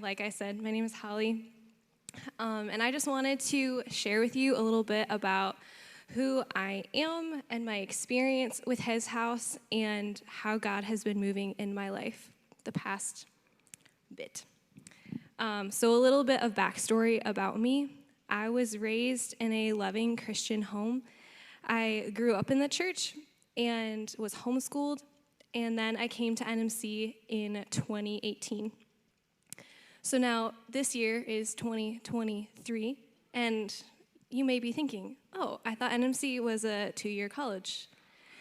Like I said, my name is Holly. And I just wanted to share with you a little bit about who I am and my experience with His house and how God has been moving in my life the past bit. So a little bit of backstory about me. I was raised in a loving Christian home. I grew up in the church and was homeschooled, and then I came to NMC in 2018. So now this year is 2023, and you may be thinking, oh, I thought NMC was a 2-year college.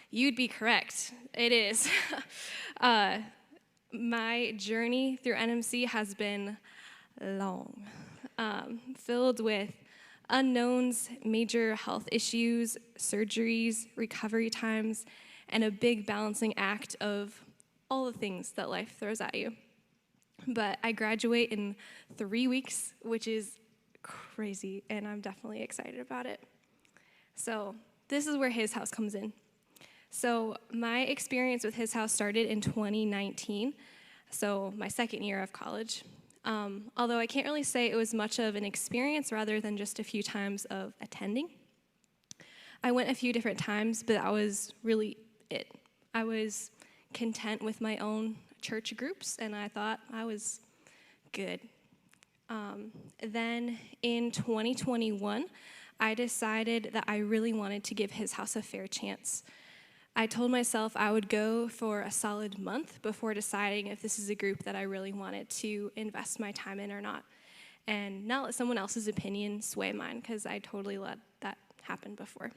You'd be correct. It is. My journey through NMC has been long, filled with unknowns, major health issues, surgeries, recovery times, and a big balancing act of all the things that life throws at you. But I graduate in 3 weeks, which is crazy, and I'm definitely excited about it. So this is where His house comes in. So my experience with His house started in 2019, so my second year of college. Although I can't really say it was much of an experience rather than just a few times of attending. I went a few different times, but that was really it. I was content with my own church groups, and I thought I was good. Then in 2021, I decided that I really wanted to give His house a fair chance. I told myself I would go for a solid month before deciding if this is a group that I really wanted to invest my time in or not, and not let someone else's opinion sway mine, because I totally let that happen before.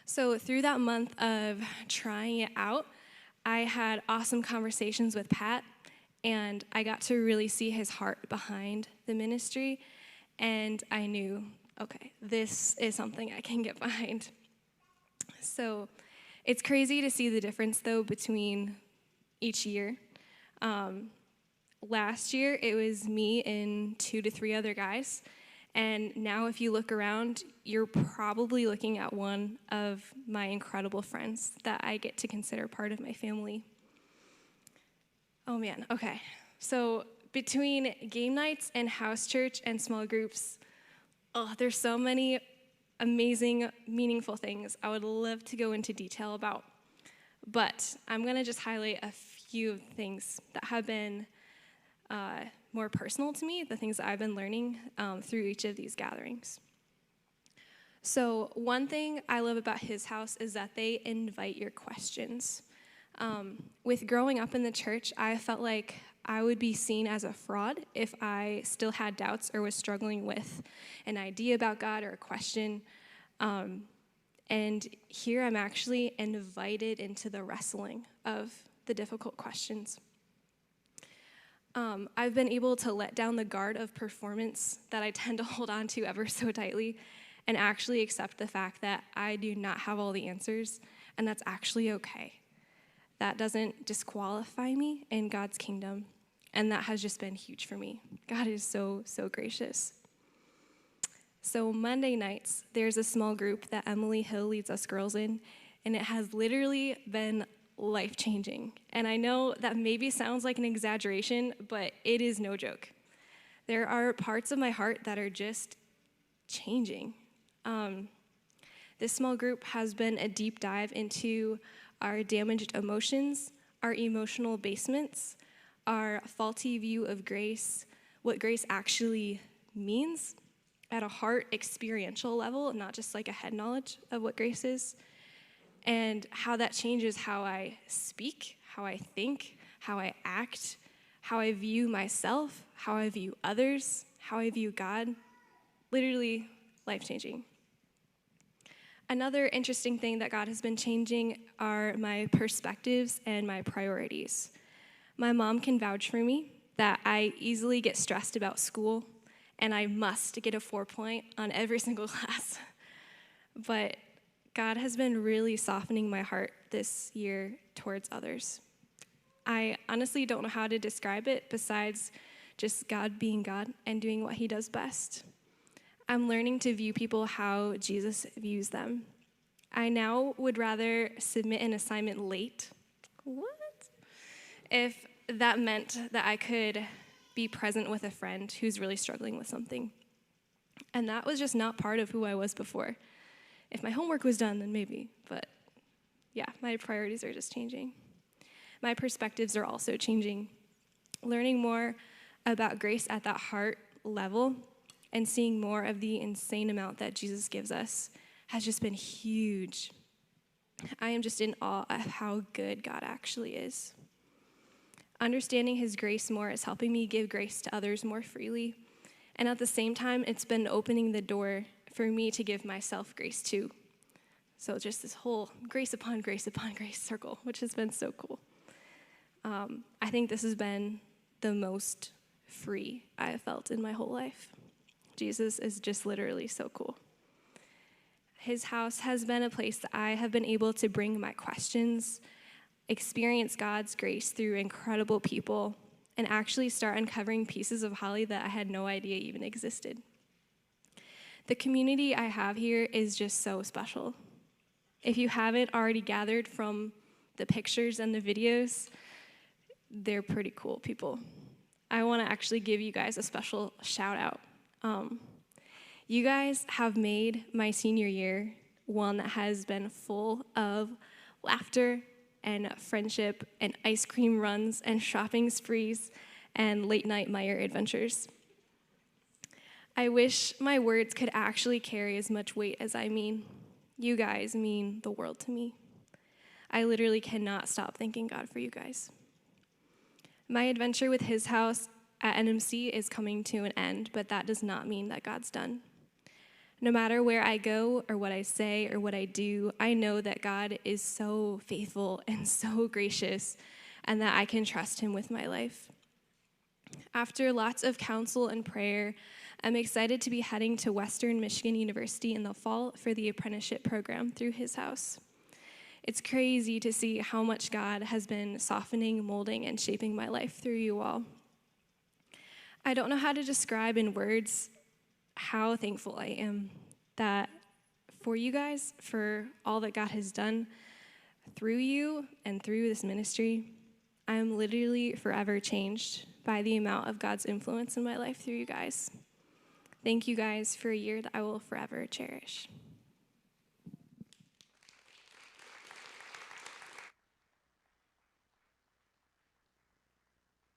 So through that month of trying it out, I had awesome conversations with Pat, and I got to really see his heart behind the ministry, and I knew, okay, this is something I can get behind. So it's crazy to see the difference, though, between each year. Last year, it was me and 2 to 3 other guys, and now if you look around, you're probably looking at one of my incredible friends that I get to consider part of my family. Oh man, okay. So between game nights and house church and small groups, there's so many amazing, meaningful things I would love to go into detail about. But I'm going to just highlight a few things that have been more personal to me, the things that I've been learning through each of these gatherings. So one thing I love about His house is that they invite your questions. With growing up in the church, I felt like I would be seen as a fraud if I still had doubts or was struggling with an idea about God or a question. And here I'm actually invited into the wrestling of the difficult questions. I've been able to let down the guard of performance that I tend to hold on to ever so tightly and actually accept the fact that I do not have all the answers, and that's actually okay. That doesn't disqualify me in God's kingdom, and that has just been huge for me. God is so, so gracious. So Monday nights, there's a small group that Emily Hill leads us girls in, and it has literally been life-changing. And I know that maybe sounds like an exaggeration, but it is no joke. There are parts of my heart that are just changing. This small group has been a deep dive into our damaged emotions, our emotional basements, our faulty view of grace, what grace actually means at a heart experiential level, not just like a head knowledge of what grace is, and how that changes how I speak, how I think, how I act, how I view myself, how I view others, how I view God. Literally life-changing. Another interesting thing that God has been changing are my perspectives and my priorities. My mom can vouch for me that I easily get stressed about school, and I must get a 4 on every single class. But God has been really softening my heart this year towards others. I honestly don't know how to describe it besides just God being God and doing what He does best. I'm learning to view people how Jesus views them. I now would rather submit an assignment late. What? If that meant that I could be present with a friend who's really struggling with something. And that was just not part of who I was before. If my homework was done, then maybe. But yeah, my priorities are just changing. My perspectives are also changing. Learning more about grace at that heart level and seeing more of the insane amount that Jesus gives us has just been huge. I am just in awe of how good God actually is. Understanding his grace more is helping me give grace to others more freely. And at the same time, it's been opening the door for me to give myself grace too. So just this whole grace upon grace upon grace circle, which has been so cool. I think this has been the most free I have felt in my whole life. Jesus is just literally so cool. His house has been a place that I have been able to bring my questions, experience God's grace through incredible people, and actually start uncovering pieces of Holly that I had no idea even existed. The community I have here is just so special. If you haven't already gathered from the pictures and the videos, they're pretty cool people. I want to actually give you guys a special shout out. You guys have made my senior year one that has been full of laughter and friendship and ice cream runs and shopping sprees and late night Meyer adventures. I wish my words could actually carry as much weight as I mean. You guys mean the world to me. I literally cannot stop thanking God for you guys. My adventure with his house at NMC is coming to an end, but that does not mean that God's done. No matter where I go or what I say or what I do, I know that God is so faithful and so gracious and that I can trust him with my life. After lots of counsel and prayer, I'm excited to be heading to Western Michigan University in the fall for the apprenticeship program through his house. It's crazy to see how much God has been softening, molding, and shaping my life through you all. I don't know how to describe in words how thankful I am that for you guys, for all that God has done through you and through this ministry. I am literally forever changed by the amount of God's influence in my life through you guys. Thank you guys for a year that I will forever cherish.